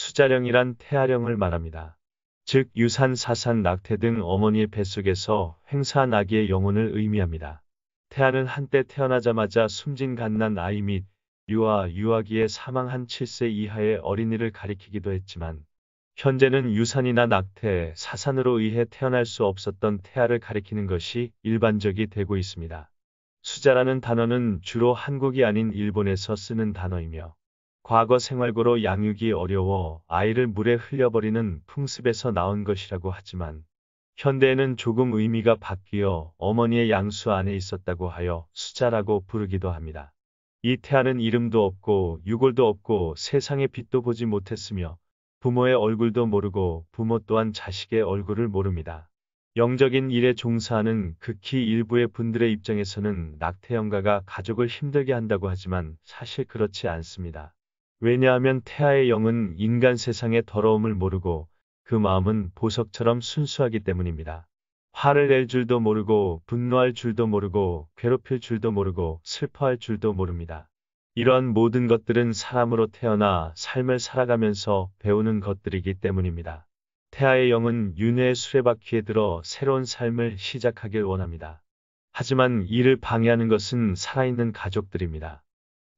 수자령이란 태아령을 말합니다. 즉 유산, 사산, 낙태 등 어머니의 뱃속에서 횡사한 아기의 영혼을 의미합니다. 태아는 한때 태어나자마자 숨진 갓난 아이 및 유아기에 사망한 7세 이하의 어린이를 가리키기도 했지만 현재는 유산이나 낙태, 사산으로 의해 태어날 수 없었던 태아를 가리키는 것이 일반적이 되고 있습니다. 수자라는 단어는 주로 한국이 아닌 일본에서 쓰는 단어이며 과거 생활고로 양육이 어려워 아이를 물에 흘려버리는 풍습에서 나온 것이라고 하지만 현대에는 조금 의미가 바뀌어 어머니의 양수 안에 있었다고 하여 수자라고 부르기도 합니다. 이 태아는 이름도 없고 유골도 없고 세상의 빛도 보지 못했으며 부모의 얼굴도 모르고 부모 또한 자식의 얼굴을 모릅니다. 영적인 일에 종사하는 극히 일부의 분들의 입장에서는 낙태영가가 가족을 힘들게 한다고 하지만 사실 그렇지 않습니다. 왜냐하면 태아의 영은 인간 세상의 더러움을 모르고 그 마음은 보석처럼 순수하기 때문입니다. 화를 낼 줄도 모르고 분노할 줄도 모르고 괴롭힐 줄도 모르고 슬퍼할 줄도 모릅니다. 이러한 모든 것들은 사람으로 태어나 삶을 살아가면서 배우는 것들이기 때문입니다. 태아의 영은 윤회의 수레바퀴에 들어 새로운 삶을 시작하길 원합니다. 하지만 이를 방해하는 것은 살아있는 가족들입니다.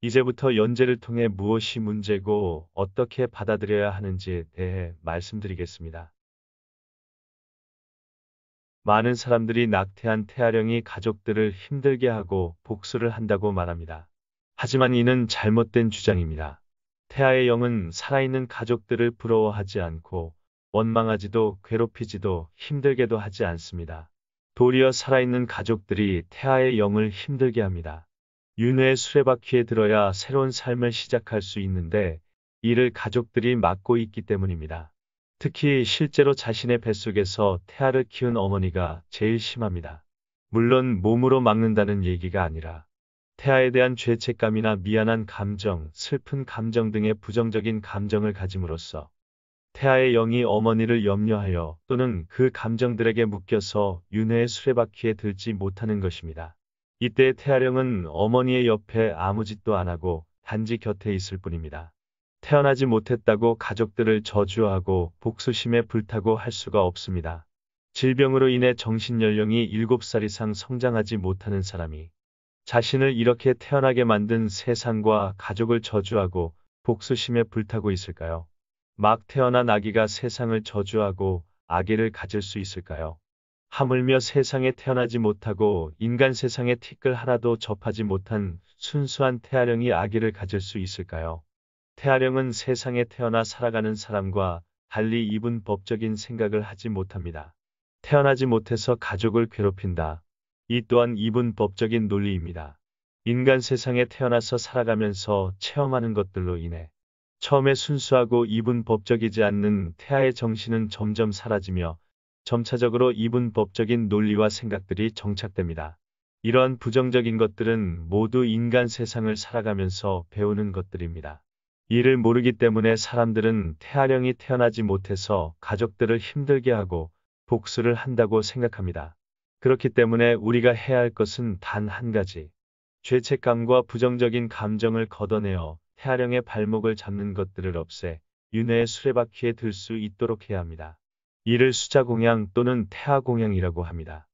이제부터 연재를 통해 무엇이 문제고 어떻게 받아들여야 하는지에 대해 말씀드리겠습니다. 많은 사람들이 낙태한 태아령이 가족들을 힘들게 하고 복수를 한다고 말합니다. 하지만 이는 잘못된 주장입니다. 태아의 영은 살아있는 가족들을 부러워하지 않고 원망하지도 괴롭히지도 힘들게도 하지 않습니다. 도리어 살아있는 가족들이 태아의 영을 힘들게 합니다. 윤회의 수레바퀴에 들어야 새로운 삶을 시작할 수 있는데 이를 가족들이 막고 있기 때문입니다. 특히 실제로 자신의 뱃속에서 태아를 키운 어머니가 제일 심합니다. 물론 몸으로 막는다는 얘기가 아니라 태아에 대한 죄책감이나 미안한 감정, 슬픈 감정 등의 부정적인 감정을 가짐으로써 태아의 영이 어머니를 염려하여 또는 그 감정들에게 묶여서 윤회의 수레바퀴에 들지 못하는 것입니다. 이때 태아령은 어머니의 옆에 아무 짓도 안 하고 단지 곁에 있을 뿐입니다. 태어나지 못했다고 가족들을 저주하고 복수심에 불타고 할 수가 없습니다. 질병으로 인해 정신연령이 7살 이상 성장하지 못하는 사람이 자신을 이렇게 태어나게 만든 세상과 가족을 저주하고 복수심에 불타고 있을까요? 막 태어난 아기가 세상을 저주하고 아기를 가질 수 있을까요? 하물며 세상에 태어나지 못하고 인간 세상에 티끌 하나도 접하지 못한 순수한 태아령이 아기를 가질 수 있을까요? 태아령은 세상에 태어나 살아가는 사람과 달리 이분 법적인 생각을 하지 못합니다. 태어나지 못해서 가족을 괴롭힌다. 이 또한 이분 법적인 논리입니다. 인간 세상에 태어나서 살아가면서 체험하는 것들로 인해 처음에 순수하고 이분 법적이지 않는 태아의 정신은 점점 사라지며 점차적으로 이분 법적인 논리와 생각들이 정착됩니다. 이러한 부정적인 것들은 모두 인간 세상을 살아가면서 배우는 것들입니다. 이를 모르기 때문에 사람들은 태아령이 태어나지 못해서 가족들을 힘들게 하고 복수를 한다고 생각합니다. 그렇기 때문에 우리가 해야 할 것은 단 한 가지. 죄책감과 부정적인 감정을 걷어내어 태아령의 발목을 잡는 것들을 없애 윤회의 수레바퀴에 들 수 있도록 해야 합니다. 이를 수자공양 또는 태아공양이라고 합니다.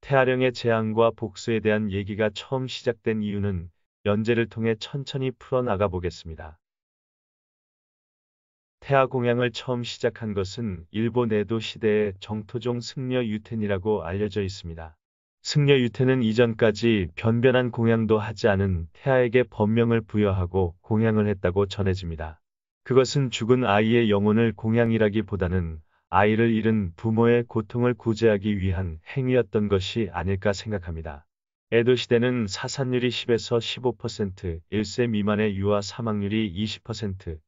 태아령의 재앙과 복수에 대한 얘기가 처음 시작된 이유는 연재를 통해 천천히 풀어나가 보겠습니다. 태아공양을 처음 시작한 것은 일본 에도 시대의 정토종 승려 유텐이라고 알려져 있습니다. 승려 유텐은 이전까지 변변한 공양도 하지 않은 태아에게 법명을 부여하고 공양을 했다고 전해집니다. 그것은 죽은 아이의 영혼을 공양이라기보다는 아이를 잃은 부모의 고통을 구제하기 위한 행위였던 것이 아닐까 생각합니다. 에도 시대는 사산율이 10에서 15%, 1세 미만의 유아 사망률이 20%,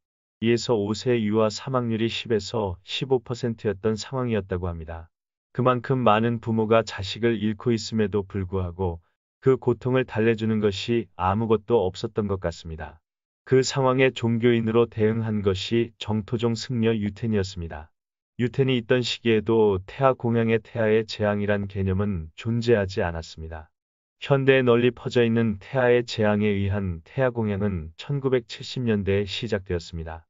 2에서 5세 유아 사망률이 10에서 15%였던 상황이었다고 합니다. 그만큼 많은 부모가 자식을 잃고 있음에도 불구하고 그 고통을 달래주는 것이 아무것도 없었던 것 같습니다. 그 상황에 종교인으로 대응한 것이 정토종 승려 유텐이었습니다. 유텐이 있던 시기에도 태아 공양의 태아의 재앙이란 개념은 존재하지 않았습니다. 현대에 널리 퍼져 있는 태아의 재앙에 의한 태아 공양은 1970년대에 시작되었습니다.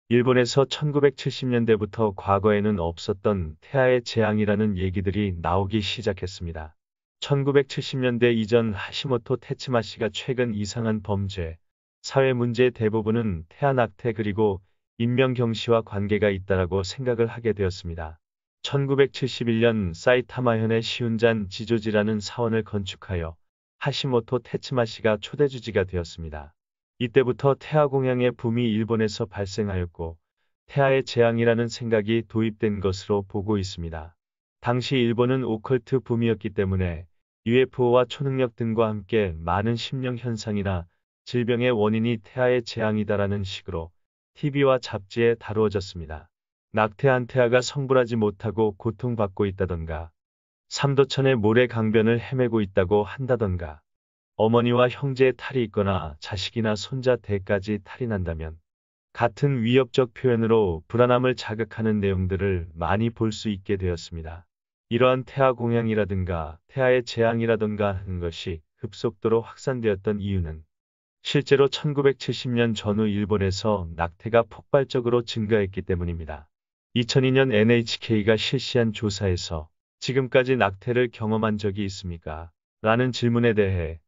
일본에서 1970년대부터 과거에는 없었던 태아의 재앙이라는 얘기들이 나오기 시작했습니다. 1970년대 이전 하시모토 테츠마시가 최근 이상한 범죄, 사회 문제의 대부분은 태아 낙태 그리고 인명경시와 관계가 있다라고 생각을 하게 되었습니다. 1971년 사이타마현의 시운잔 지조지라는 사원을 건축하여 하시모토 테츠마시가 초대주지가 되었습니다. 이때부터 태아 공양의 붐이 일본에서 발생하였고 태아의 재앙이라는 생각이 도입된 것으로 보고 있습니다. 당시 일본은 오컬트 붐이었기 때문에 UFO와 초능력 등과 함께 많은 심령 현상이나 질병의 원인이 태아의 재앙이다라는 식으로 TV와 잡지에 다루어졌습니다. 낙태한 태아가 성불하지 못하고 고통받고 있다던가, 삼도천의 모래 강변을 헤매고 있다고 한다던가, 어머니와 형제의 탈이 있거나 자식이나 손자 대까지 탈이 난다면 같은 위협적 표현으로 불안함을 자극하는 내용들을 많이 볼 수 있게 되었습니다. 이러한 태아 공양이라든가 태아의 재앙이라든가 하는 것이 급속도로 확산되었던 이유는 실제로 1970년 전후 일본에서 낙태가 폭발적으로 증가했기 때문입니다. 2002년 NHK가 실시한 조사에서 지금까지 낙태를 경험한 적이 있습니까? 라는 질문에 대해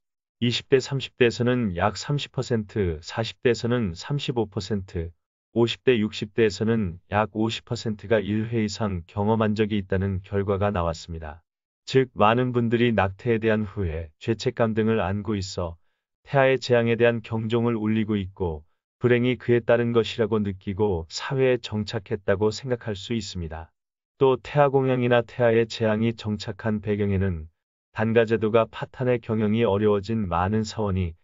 20대 30대에서는 약 30%, 40대에서는 35%, 50대 60대에서는 약 50%가 1회 이상 경험한 적이 있다는 결과가 나왔습니다. 즉, 많은 분들이 낙태에 대한 후회, 죄책감 등을 안고 있어 태아의 재앙에 대한 경종을 울리고 있고 불행이 그에 따른 것이라고 느끼고 사회에 정착했다고 생각할 수 있습니다. 또 태아 공양이나 태아의 재앙이 정착한 배경에는 단가제도가 파탄의 경영이 어려워진 많은 사원이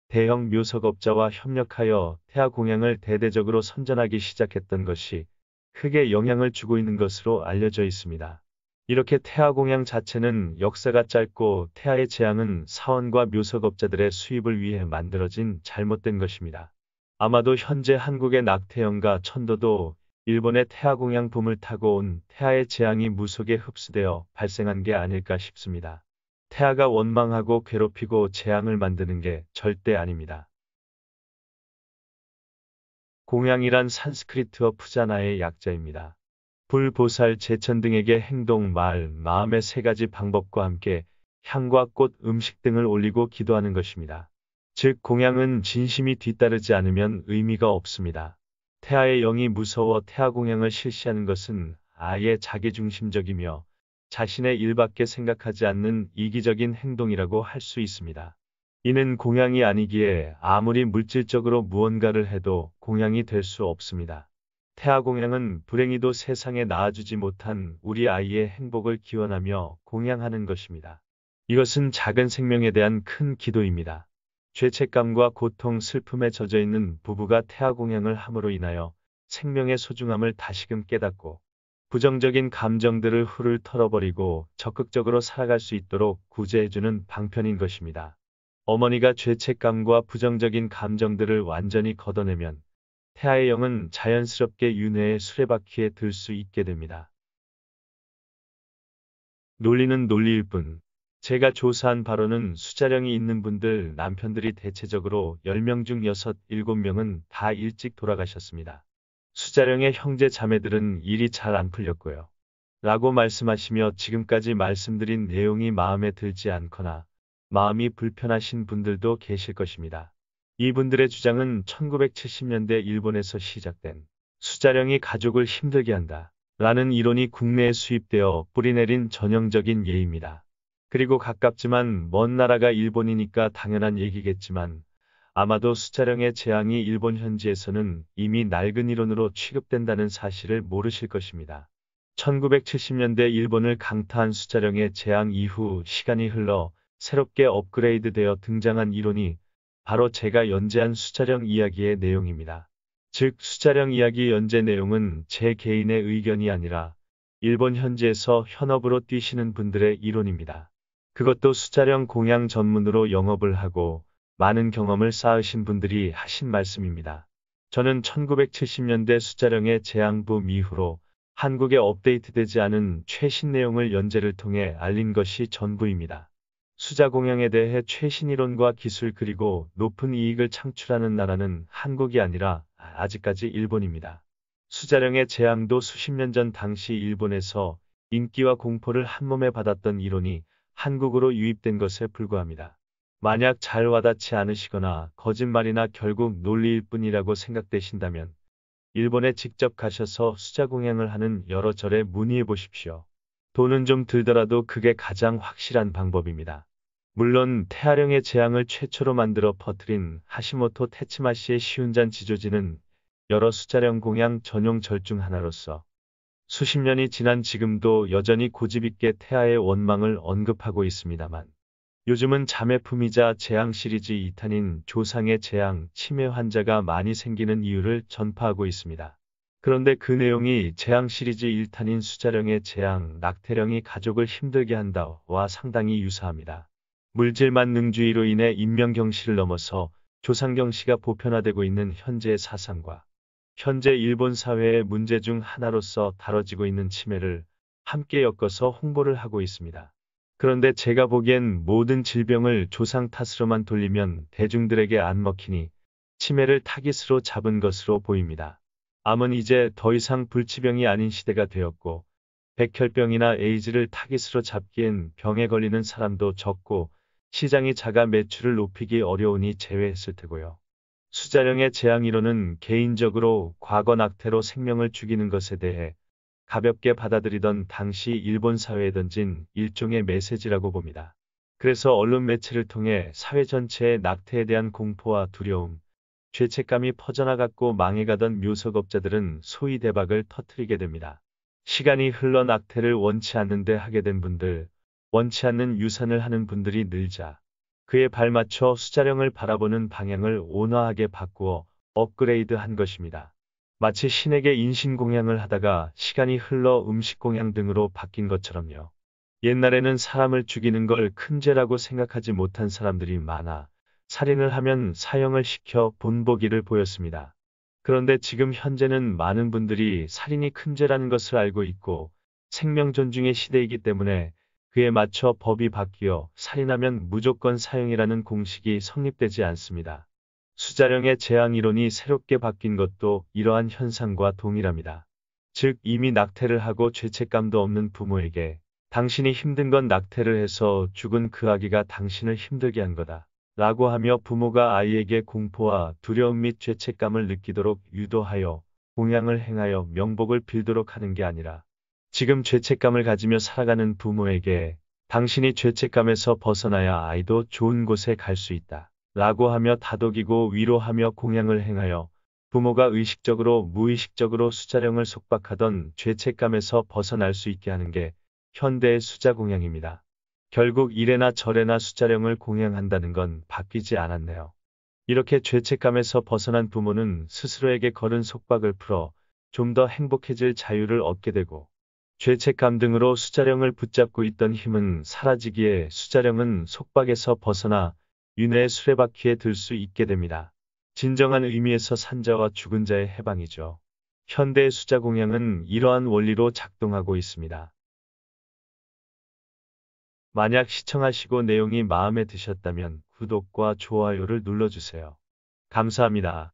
대형 묘석업자와 협력하여 태아 공양을 대대적으로 선전하기 시작했던 것이 크게 영향을 주고 있는 것으로 알려져 있습니다. 이렇게 태아 공양 자체는 역사가 짧고 태아의 재앙은 사원과 묘석업자들의 수입을 위해 만들어진 잘못된 것입니다. 아마도 현재 한국의 낙태영가 천도도 일본의 태아 공양 붐을 타고 온 태아의 재앙이 무속에 흡수되어 발생한 게 아닐까 싶습니다. 태아가 원망하고 괴롭히고 재앙을 만드는 게 절대 아닙니다. 공양이란 산스크리트어 푸자나의 약자입니다. 불, 보살, 제천 등에게 행동, 말, 마음의 세 가지 방법과 함께 향과 꽃, 음식 등을 올리고 기도하는 것입니다. 즉, 공양은 진심이 뒤따르지 않으면 의미가 없습니다. 태아의 영이 무서워 태아 공양을 실시하는 것은 아예 자기중심적이며 자신의 일밖에 생각하지 않는 이기적인 행동이라고 할 수 있습니다. 이는 공양이 아니기에 아무리 물질적으로 무언가를 해도 공양이 될 수 없습니다. 태아 공양은 불행히도 세상에 낳아주지 못한 우리 아이의 행복을 기원하며 공양하는 것입니다. 이것은 작은 생명에 대한 큰 기도입니다. 죄책감과 고통, 슬픔에 젖어 있는 부부가 태아 공양을 함으로 인하여 생명의 소중함을 다시금 깨닫고 부정적인 감정들을 훌훌 털어버리고 적극적으로 살아갈 수 있도록 구제해주는 방편인 것입니다. 어머니가 죄책감과 부정적인 감정들을 완전히 걷어내면 태아의 영은 자연스럽게 윤회의 수레바퀴에 들 수 있게 됩니다. 논리는 논리일 뿐. 제가 조사한 바로는 수자령이 있는 분들 남편들이 대체적으로 10명 중 6, 7명은 다 일찍 돌아가셨습니다. 수자령의 형제 자매들은 일이 잘 안 풀렸고요. 라고 말씀하시며 지금까지 말씀드린 내용이 마음에 들지 않거나 마음이 불편하신 분들도 계실 것입니다. 이분들의 주장은 1970년대 일본에서 시작된 수자령이 가족을 힘들게 한다 라는 이론이 국내에 수입되어 뿌리내린 전형적인 예입니다. 그리고 가깝지만 먼 나라가 일본이니까 당연한 얘기겠지만 아마도 수자령의 재앙이 일본 현지에서는 이미 낡은 이론으로 취급된다는 사실을 모르실 것입니다. 1970년대 일본을 강타한 수자령의 재앙 이후 시간이 흘러 새롭게 업그레이드되어 등장한 이론이 바로 제가 연재한 수자령 이야기의 내용입니다. 즉, 수자령 이야기 연재 내용은 제 개인의 의견이 아니라 일본 현지에서 현업으로 뛰시는 분들의 이론입니다. 그것도 수자령 공양 전문으로 영업을 하고 많은 경험을 쌓으신 분들이 하신 말씀입니다. 저는 1970년대 수자령의 재앙붐 이후로 한국에 업데이트되지 않은 최신 내용을 연재를 통해 알린 것이 전부입니다. 수자 공양에 대해 최신 이론과 기술 그리고 높은 이익을 창출하는 나라는 한국이 아니라 아직까지 일본입니다. 수자령의 재앙도 수십 년 전 당시 일본에서 인기와 공포를 한몸에 받았던 이론이 한국으로 유입된 것에 불과합니다. 만약 잘 와닿지 않으시거나 거짓말이나 결국 논리일 뿐이라고 생각되신다면 일본에 직접 가셔서 수자공양을 하는 여러 절에 문의해 보십시오. 돈은 좀 들더라도 그게 가장 확실한 방법입니다. 물론 태아령의 재앙을 최초로 만들어 퍼뜨린 하시모토 테츠마시의 시운잔 지조지는 여러 수자령 공양 전용 절 중 하나로서 수십 년이 지난 지금도 여전히 고집있게 태아의 원망을 언급하고 있습니다만 요즘은 자매품이자 재앙 시리즈 2탄인 조상의 재앙, 치매 환자가 많이 생기는 이유를 전파하고 있습니다. 그런데 그 내용이 재앙 시리즈 1탄인 수자령의 재앙, 낙태령이 가족을 힘들게 한다와 상당히 유사합니다. 물질만 능주의로 인해 인명경시를 넘어서 조상경시가 보편화되고 있는 현재의 사상과 현재 일본 사회의 문제 중 하나로서 다뤄지고 있는 치매를 함께 엮어서 홍보를 하고 있습니다. 그런데 제가 보기엔 모든 질병을 조상 탓으로만 돌리면 대중들에게 안 먹히니 치매를 타깃으로 잡은 것으로 보입니다. 암은 이제 더 이상 불치병이 아닌 시대가 되었고 백혈병이나 에이즈를 타깃으로 잡기엔 병에 걸리는 사람도 적고 시장이 작아 매출을 높이기 어려우니 제외했을 테고요. 수자령의 재앙 이론은 개인적으로 과거 낙태로 생명을 죽이는 것에 대해 가볍게 받아들이던 당시 일본 사회에 던진 일종의 메시지라고 봅니다. 그래서 언론 매체를 통해 사회 전체의 낙태에 대한 공포와 두려움, 죄책감이 퍼져나갔고 망해가던 묘석업자들은 소위 대박을 터뜨리게 됩니다. 시간이 흘러 낙태를 원치 않는데 하게 된 분들, 원치 않는 유산을 하는 분들이 늘자 그에 발맞춰 수자령을 바라보는 방향을 온화하게 바꾸어 업그레이드한 것입니다. 마치 신에게 인신공양을 하다가 시간이 흘러 음식공양 등으로 바뀐 것처럼요. 옛날에는 사람을 죽이는 걸 큰 죄라고 생각하지 못한 사람들이 많아 살인을 하면 사형을 시켜 본보기를 보였습니다. 그런데 지금 현재는 많은 분들이 살인이 큰 죄라는 것을 알고 있고 생명 존중의 시대이기 때문에 그에 맞춰 법이 바뀌어 살인하면 무조건 사형이라는 공식이 성립되지 않습니다. 수자령의 재앙 이론이 새롭게 바뀐 것도 이러한 현상과 동일합니다. 즉 이미 낙태를 하고 죄책감도 없는 부모에게 당신이 힘든 건 낙태를 해서 죽은 그 아기가 당신을 힘들게 한 거다. 라고 하며 부모가 아이에게 공포와 두려움 및 죄책감을 느끼도록 유도하여 공양을 행하여 명복을 빌도록 하는 게 아니라 지금 죄책감을 가지며 살아가는 부모에게 당신이 죄책감에서 벗어나야 아이도 좋은 곳에 갈 수 있다. 라고 하며 다독이고 위로하며 공양을 행하여 부모가 의식적으로 무의식적으로 수자령을 속박하던 죄책감에서 벗어날 수 있게 하는 게 현대의 수자 공양입니다. 결국 일에나 절에나 수자령을 공양한다는 건 바뀌지 않았네요. 이렇게 죄책감에서 벗어난 부모는 스스로에게 걸은 속박을 풀어 좀 더 행복해질 자유를 얻게 되고 죄책감 등으로 수자령을 붙잡고 있던 힘은 사라지기에 수자령은 속박에서 벗어나 윤회의 수레바퀴에 들 수 있게 됩니다. 진정한 의미에서 산자와 죽은 자의 해방이죠. 현대의 수자 공양은 이러한 원리로 작동하고 있습니다. 만약 시청하시고 내용이 마음에 드셨다면 구독과 좋아요를 눌러주세요. 감사합니다.